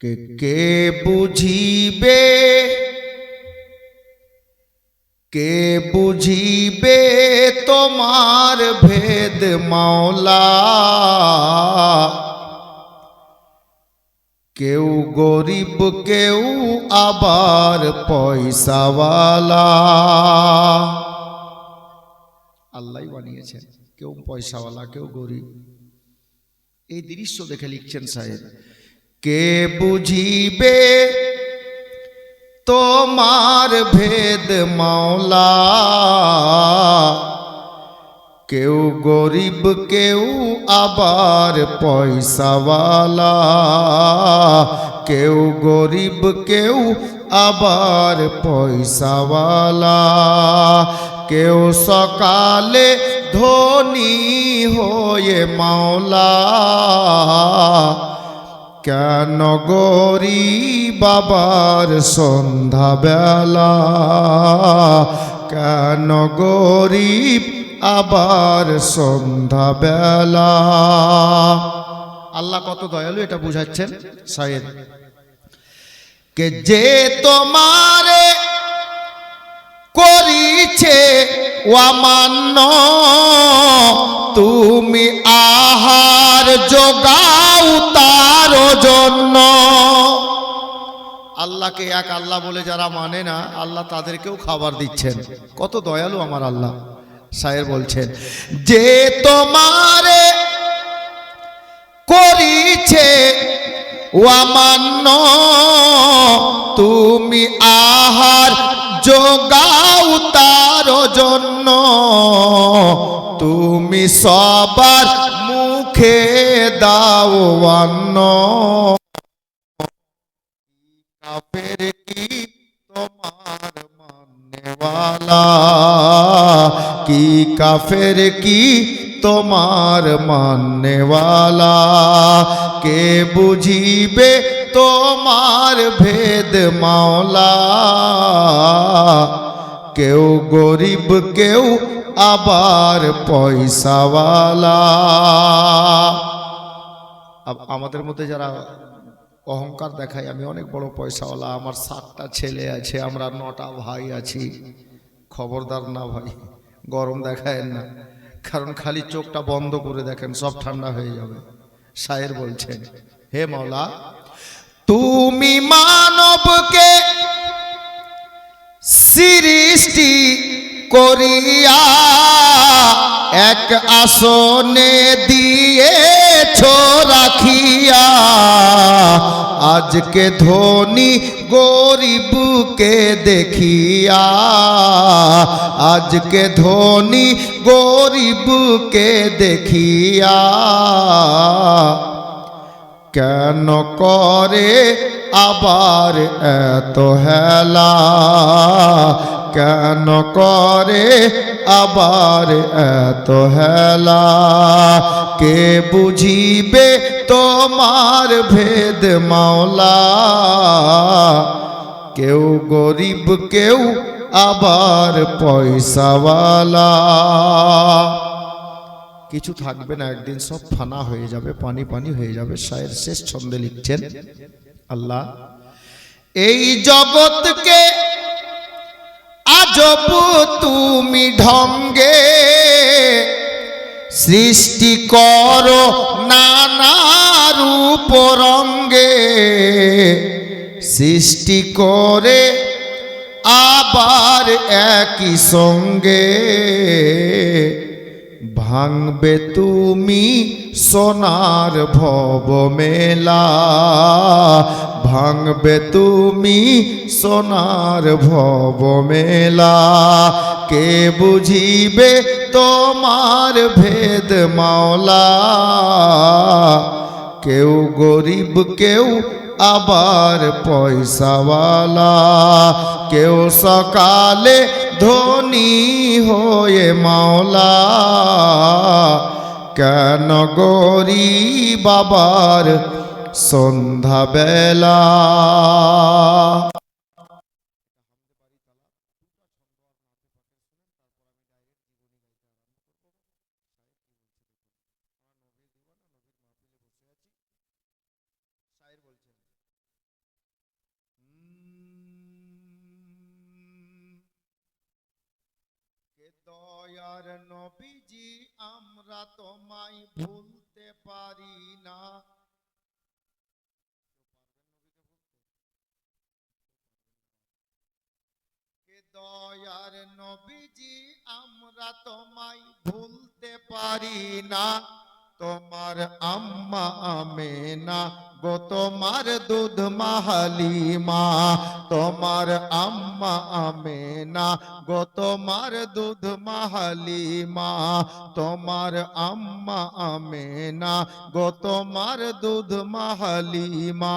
কে কে বুঝিবে, কে বুঝিবে তোমার ভেদ মাওলা। কেউ গরিব কেউ আবার পয়সাওয়ালা। আল্লাহই বানিয়েছেন, কেউ পয়সাওয়ালা কেউ গরিব। এই দৃশ্য দেখে লিখছেন সাহেব, কে বুঝিবে তোমার ভেদ মাওলা। কেউ গরিব কেউ আবার পয়সাওয়ালা। কেউ গরিব কেউ আবার পয়সাওয়ালা। কেউ সকালে ধনী হয়ে মাওলা। কেন গরিব আবার সন্ধ্যাবেলা। কেন গরিব আবার সন্ধ্যাবেলা। আল্লাহ কত দয়ালু এটা বুঝাচ্ছেন শায়ের, কে যে তোমারে করিছে অমান্য, তুমি আহার যোগাও তার জন্য। আল্লাহকে এক আল্লাহ বলে যারা মানে না, আল্লাহ তাদেরকেও খাবার দিচ্ছেন। কত দয়ালু আমার আল্লাহ। শায়ের বলছেন, যে তোমারে করিছে অমান্য, তুমি আহার যোগাও তার জন্য। তুমি সবার মুখে দাও অন্ন। কাফের কি তোমার মাননেওয়ালা, কি কাফের কি তোমার মাননেওয়ালা। কে বুঝিবে তোমার ভেদ মাওলা। কেউ গরিব কেউ আবার পয়সাওয়ালা। আমাদের মধ্যে যারা অহংকার দেখায়, আমি অনেক বড় পয়সাওয়ালা, আমার 7টা ছেলে আছে, আমরা 9টা ভাই আছি, খবরদার না ভাই, গরম দেখায় না। কারণ খালি চোখটা বন্ধ করে দেখেন, সব ঠান্ডা হয়ে যাবে। শায়ের বলছেন, হে মাওলা, তুমি মানবকে সৃষ্টি করিয়া এক আসনে দিয়েছ রাখিয়া। আজকে ধনী গরিবকে দেখিয়া, আজকে ধনী গরিবকে দেখিয়া। কেন করে আবার এত হেলা। কেন করে আবার এত হেলা। কে বুঝিবে তোমার ভেদ মাওলা। কেউ গরিব কেউ আবার পয়সাওয়ালা। কিছু থাকবে না, একদিন সব ফানা হয়ে যাবে, পানি পানি হয়ে যাবে। শায়ের শেষ ছন্দে লিখছেন, আল্লাহ এই জগৎকে আজব তুমি ঢঙ্গে সৃষ্টি করো নানা রূপ রঙ্গে। সৃষ্টি করে আবার একই সঙ্গে ভাঙবে তুমি সোনার ভব মেলা। ভাঙবে তুমি সোনার ভব মেলা। কে বুঝিবে তোমার ভেদ মাওলা। কেউ গরিব কেউ আবার পয়সাওয়ালা। কেউ সকালে ধনী হয়ে মাওলা। কেন গরিব আবার সন্ধ্যাবেলা। দয়ার নবীজি আমরা তোমায় ভুলতে পারি না। দয়ার নবীজি আমরা তোমায় ভুলতে পারি না। তোমার আম্মা আমেনা গো তোমার দুধ মা হালিমা, তোমার আম্মা আমেনা গো তোমার দুধ মা হালিমা, তোমার আম্মা আমেনা গো তোমার দুধ মা হালিমা,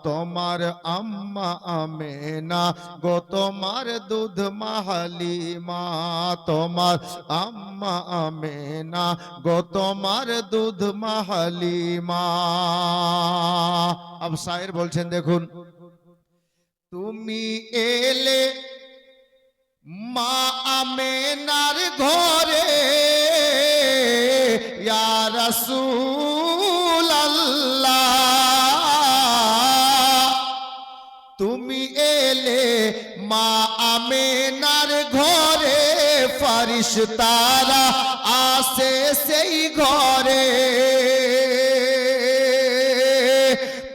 তোমার আম্মা আমেনা গো তোমার দুধ মা হালিমা, তোমার আম্মা আমেনা গো তোমার দুধ মা হালিমা। अब शायर বলছেন দেখুন, তুমি এলে মা আমেনার ঘরে ইয়া রাসূলুল্লাহ, তুমি এলে মা আমেনার ঘরে, ফেরেশতারা আসে সেই ঘরে,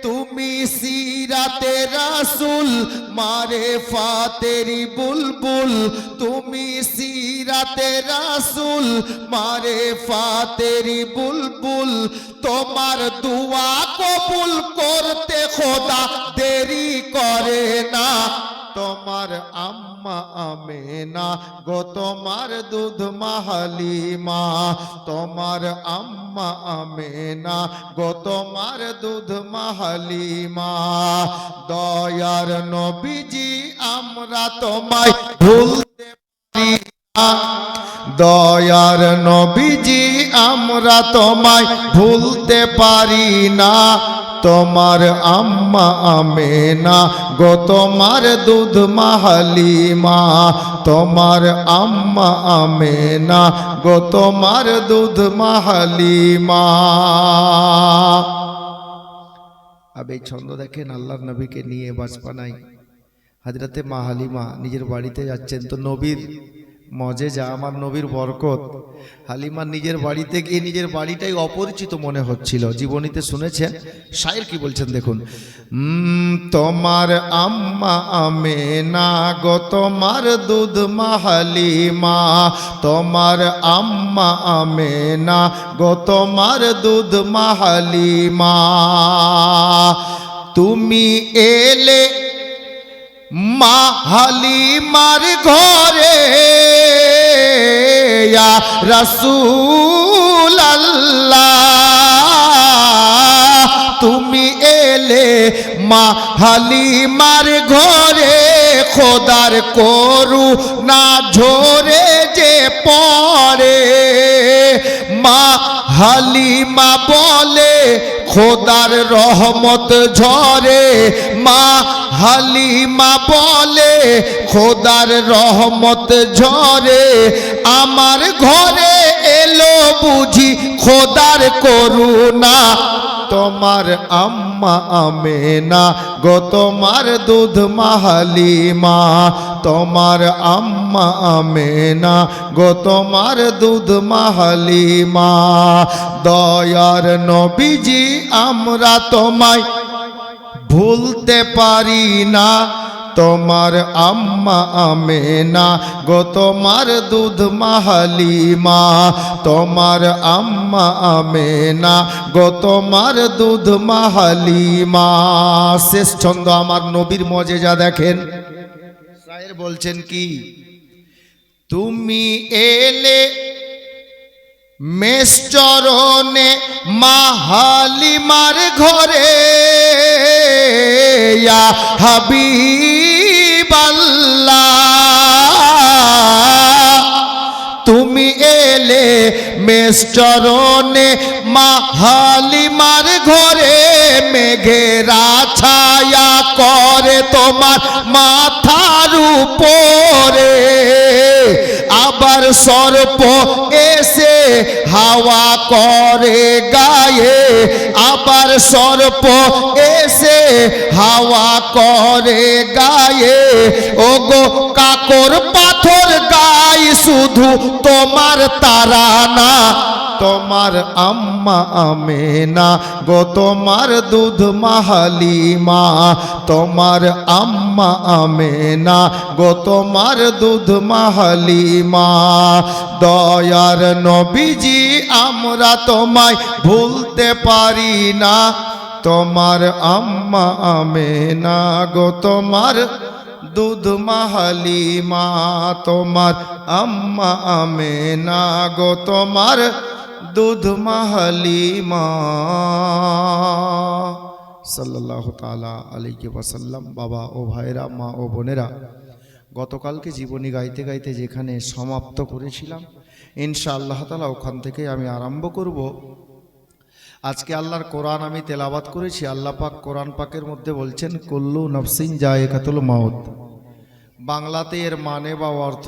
তুমি সিরাতে রাসূল মারেফাতেরি বুলবুল, তুমি সিরাতে রাসূল মারেফাতেরি বুলবুল, তোমার দুয়া কবুল করতে খোদা দেরি করে না। তোমার আম্মা আমেনা গো তোমার দুধ মা হালিমা, তোমার আম্মা আমেনা গো তোমার দুধ মা হালিমা। দয়ার নবীজি আমরা তোমায় ভুলতে পারি না, দয়ার নবীজি আমরা তোমায় ভুলতে পারি না। তোমার আম্মা আমেনা গো তোমার দুধ মা হালিমা, তোমার আম্মা আমেনা গো তোমার দুধ মা হালিমা। अब এই ছন্দ দেখেন, আল্লাহর নবীকে নিয়ে বাজপানাই হযরতে মা হালিমা নিজের বাড়িতে যাচ্ছেন, তো নবীর মজেজা, আমার নবীর বরকত, হালিমা নিজের বাড়িতে গিয়ে নিজের বাড়িটাই অপরিচিত মনে হচ্ছিল। জীবনীতে শুনেছেন, শায়ের কি বলছেন দেখুন, তোমার আম্মা আমেনা গো তোমার দুধ মা হালিমা, তোমার আম্মা আমেনা গো তোমার দুধ মা হালিমা, তুমি এলে মা হালিমার ঘরে ইয়া রাসূলুল্লাহ, তুমি এলে মা হালিমার ঘরে, খোদার করুণা ঝরে যে পড়ে, মা হালিমা বলে খোদার রহমত ঝরে, মা হালিমা বলে খোদার রহমত ঝরে, আমার ঘরে এলো বুঝি খোদার করুণা। তোমার আম্মা আমেনা গো তোমার দুধ মা হালিমা, তোমার আম্মা আমেনা গো তোমার দুধ মা হালিমা। দয়ার নবীজি আমরা তোমায় ভুলতে পারি না, তোমার আম্মা আমেনা গো তোমার দুধ মা হালিমা, তোমার আম্মা আমেনা গো তোমার দুধ মা হালিমা। শেষ ছন্দ আমার নবীর মজেজা দেখেন, শায়ের বলছেন কি, তুমি এলে মেষ চরণে মা হালিমার ঘরে ইয়া হাবিবাল্লাহ, তুমি এলে মেষ চরণে মা হালিমার ঘরে, মেঘেরা ছায়া করে তোমার মাথার উপরে, আবার সর্প এসে হাওয়া করে গায়ে, আবার সর্প এসে হাওয়া করে গায়ে, ওগো কাকর পাথর গায়ে শুধু তোমার তারানা, তোমার আম্মা আমেনা গো, তোমার দুধ মাহালিমা, তোমার আম্মা আমেনা গো, তোমার দুধ মাহালিমা। দয়ার নবীজি আমরা তোমায় ভুলতে পারি না, তোমার আম্মা আমেনা গো, তোমার দুধ মাহালিমা, তোমার আম্মা আমেনা গো, তোমার দুধ মাহালিমা। সাল্লাল্লাহু তাআলা আলাইহি ওয়াসাল্লাম। বাবা ও ভাইরা, মা ও বোনেরা, গতকালকে জীবনী গাইতে গাইতে যেখানে সমাপ্ত করেছিলাম, ইনশাআল্লাহ তাআলা ওখান থেকে আমি আরম্ভ করব। আজকে আল্লাহর কোরআন আমি তেলাওয়াত করেছি। আল্লাহ পাক কোরআন পাকের মধ্যে বলছেন কুল্লু নাফসিন যায়কাতুল মাউত। বাংলাতে এর মানে বা অর্থ